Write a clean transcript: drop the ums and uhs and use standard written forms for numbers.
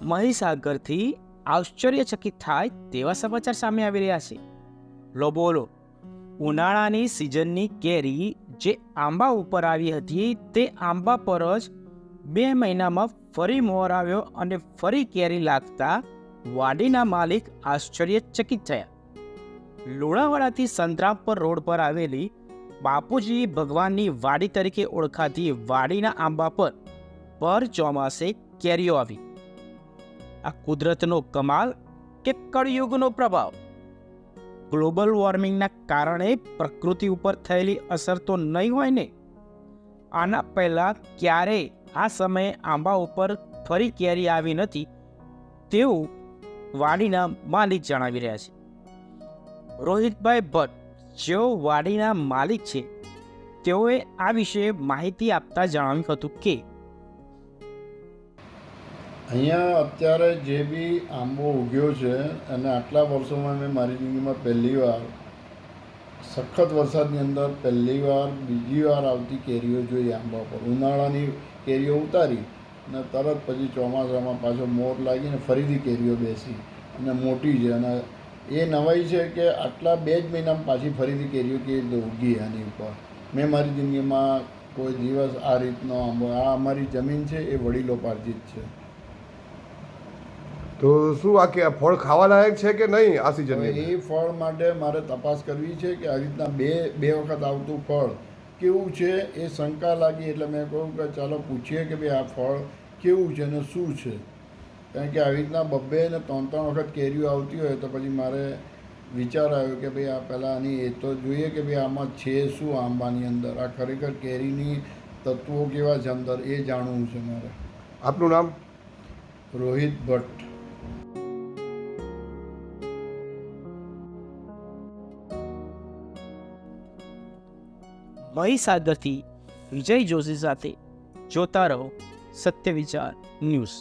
મહીસાગરથી આશ્ચર્યચકિત થાય તેવા સમાચાર સામે આવી રહ્યા છે. લો બોલો, ઉનાળાની સિઝનની કેરી જે આંબા ઉપર આવી હતી તે આંબા પર જ 2 મહિનામાં ફરી મોર આવ્યો અને ફરી કેરી લાગતા વાડીના માલિક આશ્ચર્યચકિત થયા. લુણાવાડાથી સંતરામપર રોડ પર આવેલી બાપુજી ભગવાનની વાડી તરીકે ઓળખાતી વાડીના આંબા પર ચોમાસે કેરીઓ આવી. આ કુદરતનો કમાલ કે કળયુગનો પ્રભાવ? ગ્લોબલ વોર્મિંગના કારણે પ્રકૃતિ ઉપર થયેલી અસર તો નહીં હોય ને? આના પહેલાં ક્યારેય આ સમયે આંબા ઉપર ફરી કેરી આવી નથી તેવું વાડીના માલિક જણાવી રહ્યા છે. રોહિતભાઈ ભટ્ટ જેઓ વાડીના માલિક છે, તેઓએ આ વિશે માહિતી આપતા જણાવ્યું હતું કે અહીંયા અત્યારે જે બી આંબો ઉગ્યો છે અને આટલા વર્ષોમાં મેં મારી જિંદગીમાં પહેલીવાર સખત વરસાદની અંદર પહેલીવાર બીજી વાર આવતી કેરીઓ જોઈ આંબા પર. ઉનાળાની કેરીઓ ઉતારી અને તરત પછી ચોમાસામાં પાછો મોર લાગીને ફરીથી કેરીઓ બેસી અને મોટી છે. અને એ નવાઈ છે કે આટલા 2 જ મહિનામાં પાછી ફરીથી કેરીઓ કેવી રીતે ઉગી આની ઉપર. મેં મારી જિંદગીમાં કોઈ દિવસ આ રીતનો આંબો, આ અમારી જમીન છે એ વડીલોપાર્જિત છે. તો શું આ કે ફળ ખાવા લાયક છે કે નહીં આ સિઝન? એ ફળ માટે મારે તપાસ કરવી છે કે આવી રીતના બે વખત આવતું ફળ કેવું છે એ શંકા લાગી. એટલે મેં કહ્યું કે ચાલો પૂછીએ કે ભાઈ આ ફળ કેવું છે અને શું છે. કારણ કે આવી રીતના 2 ને 3 વખત કેરીઓ આવતી હોય તો પછી મારે વિચાર આવ્યો કે ભાઈ આ પહેલાં આની એ તો જોઈએ કે ભાઈ આમાં છે શું આંબાની અંદર, આ ખરેખર કેરીની તત્વો કેવા છે અંદર એ જાણવું છે મારે. આપનું નામ? રોહિત ભટ્ટ. મહીસાગરથી વિજય જોશી સાથે જોતા રહો સત્ય વિચાર ન્યૂઝ.